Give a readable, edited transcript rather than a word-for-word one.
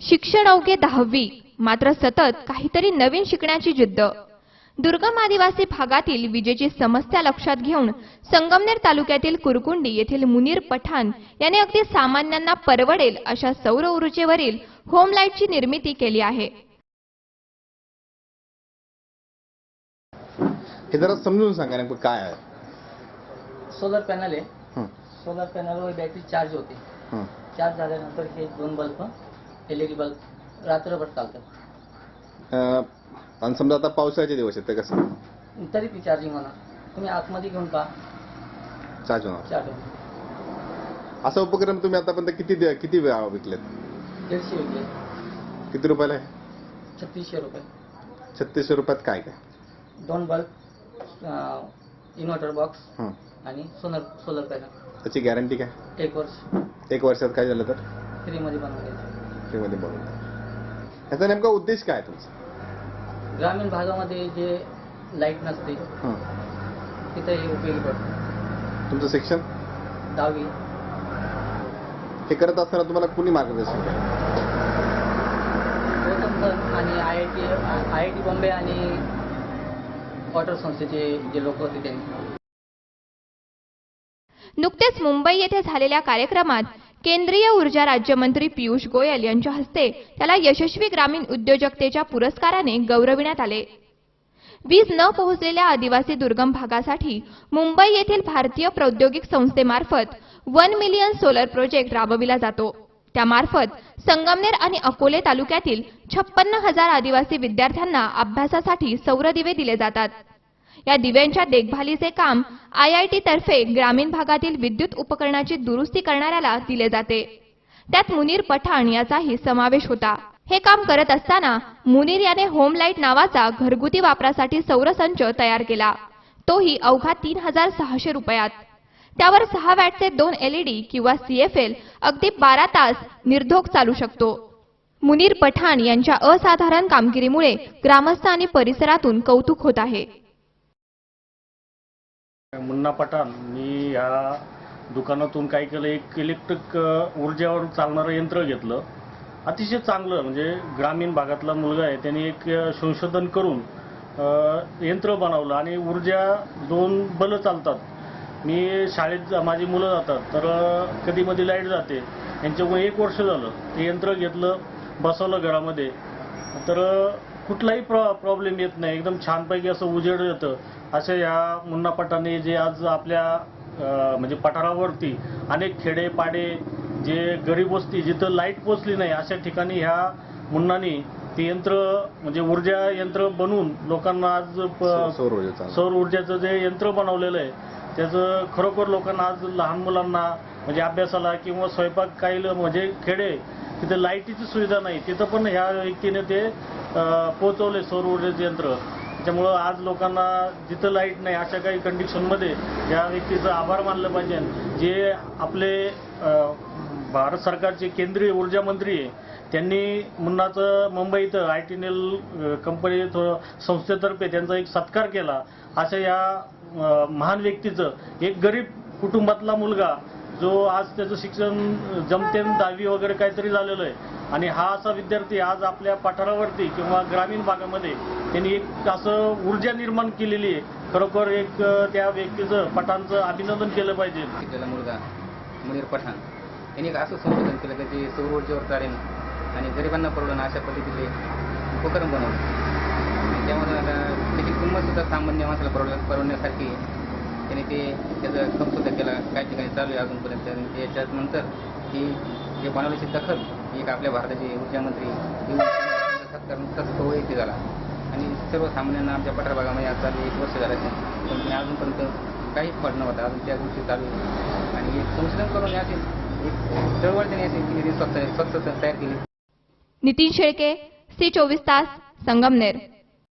शिक्षण अवघे 10वी, मात्र सतत काहीतरी नवीन शिकण्याची जिद्द. दुर्गम आदिवासी भागातील विजेची समस्या लक्षात घेऊन संगमनेर तालुक्यातील कुरकुंडी येथील मुनीर पठाण याने अगदी सामान्यांना परवडेल अशा सौर ऊर्जेवरील होम लाईटची निर्मिती केली आहे. हे जरा समजून सांगा नेमकं काय आहे. सोलर पॅनल आहे. सोलर पॅनलवर बॅटरी चार्ज होते. चार्ज झाल्यानंतर हे दोन बल्ब LED बल्ब रात्रभर चालतात. आणि समजा आता पावसाचे दिवस आहेत तर कसं तरी ती चार्जिंग होणार. तुम्ही आतमध्ये घेऊन पहा, चार्ज होणार. चार्ज होणार. असा उपक्रम तुम्ही आतापर्यंत किती वेळा विकलेत? 150 विकले. किती रुपयाला आहे? 3600 रुपये. 3600 रुपयात काय काय? दोन बल्ब, इन्व्हर्टर बॉक्स आणि सोलर पॅनल. त्याची गॅरंटी काय? 1 वर्ष. 1 वर्षात काय झालं तर फ्रीमध्ये बनवून द्यायचं. फ्रीमध्ये बनवून. याचा नेमका उद्देश काय तुमचा? ग्रामीण भागामध्ये जे लाईट नसते तिथे हे उपयोगी पडतं. तुमचं शिक्षण 10वी. हे करत असताना तुम्हाला कुणी मार्गदर्शन केलं? आणि IIT बॉम्बे आणि वॉटर संस्थेचे जे लोक होते त्यांनी. नुकतेच मुंबई येथे झालेल्या कार्यक्रमात केंद्रीय ऊर्जा राज्यमंत्री पियुष गोयल यांच्या हस्ते त्याला यशस्वी ग्रामीण उद्योजकतेच्या पुरस्काराने गौरविण्यात आले. वीज न पोहोचलेल्या आदिवासी दुर्गम भागासाठी मुंबई येथील भारतीय प्रौद्योगिक संस्थेमार्फत 1 मिलियन सोलर प्रोजेक्ट राबविला जातो. त्यामार्फत संगमनेर आणि अकोले तालुक्यातील 56,000 आदिवासी विद्यार्थ्यांना अभ्यासासाठी सौर दिवे दिले जातात. या दिव्यांच्या देखभालीचे काम IIT तर्फे ग्रामीण भागातील विद्युत उपकरणाची दुरुस्ती करणाऱ्याला दिले जाते. त्यात मुनीर पठाण याचाही समावेश होता. हे काम करत असताना मुनीर याने होम लाईट नावाचा घरगुती वापरासाठी सौरसंच तयार केला. तोही अवघा 3600 रुपयात. त्यावर 6 वॅटचे 2 LED किंवा CFL अगदी 12 तास निर्धोक चालू शकतो. मुनीर पठाण यांच्या असाधारण कामगिरीमुळे ग्रामस्थ आणि परिसरातून कौतुक होत आहे. मुन्ना पठाण, मी या दुकानातून काय केलं, एक इलेक्ट्रिक ऊर्जेवर चालणारं यंत्र घेतलं. अतिशय चांगलं, म्हणजे ग्रामीण भागातला मुलगा आहे, त्याने एक संशोधन करून यंत्र बनवलं आणि ऊर्जा 2 बल्ब चालतात. मी शाळेत माझी मुलं जातात तर कधी मध्ये लाईट जाते. यांच्याकडून 1 वर्ष झालं ते यंत्र घेतलं, बसवलं घरामध्ये, तर कुठलाही प्रॉब्लेम येत नाही. एकदम छानपैकी असं उजेड येतं. असे या मुन्ना पठाणे जे आज आपल्या म्हणजे पठारावरती अनेक खेडे पाडे जे गरीब वस्ती जिथं लाईट पोचली नाही अशा ठिकाणी ह्या मुन्नानी ते यंत्र म्हणजे ऊर्जा यंत्र बनवून लोकांना आज सौर ऊर्जेचं जे यंत्र बनवलेलं आहे त्याचं खरोखर लोकांना आज लहान मुलांना म्हणजे अभ्यासाला किंवा स्वयंपाक काही म्हणजे खेडे तिथे लाईटीची सुविधा नाही तिथं पण ह्या व्यक्तीने ते पोहोचवले सौर ऊर्जेचं यंत्र. त्याच्यामुळं आज लोकांना जिथं लाईट नाही अशा काही कंडिशनमध्ये या व्यक्तीचं आभार मानलं पाहिजे. जे आपले भारत सरकारचे केंद्रीय ऊर्जा मंत्री आहे त्यांनी मुन्नाचं मुंबई इथं ITNL कंपनी संस्थेतर्फे त्यांचा एक सत्कार केला. अशा या महान व्यक्तीचं, एक गरीब कुटुंबातला मुलगा जो आज त्याचं शिक्षण जमतेन 10वी वगैरे काहीतरी झालेलं आहे आणि हा असा विद्यार्थी आज आपल्या पठारावरती किंवा ग्रामीण भागामध्ये त्यांनी एक असं ऊर्जा निर्माण केलेली आहे. खरोखर एक त्या व्यक्तीचं पठाणचं अभिनंदन केलं पाहिजे. त्याला मुलगा मुनीर पठाण यांनी एक असं संशोधन केलं की ते सौर ऊर्जेवर चालेल आणि गरिबांना परवडून अशा पद्धतीचे उपकरण बनवलं. त्यामुळे त्याची किंमत सुद्धा सामान्य माणसाला परवडण्यासारखी त्याने त्याचं संशोधन केलं. काही ठिकाणी चालू आहे अजूनपर्यंत. याच्यानंतर ही जे बनवल्याची दखल एक आपल्या भारताचे ऊर्जामंत्री सत्कार नुकताच येथे झाला आणि सर्वसामान्यांना आमच्या पठार भागामध्ये आज चालू 1 वर्ष झालं असेल पण अजूनपर्यंत काहीच फळ नव्हता. अजून त्या गोष्टी चालू आहे आणि एक संशोधन करून याचे एक चळवळ त्याने स्वतः तयार केली. नितीन शेळके, C24 तास, संगमनेर.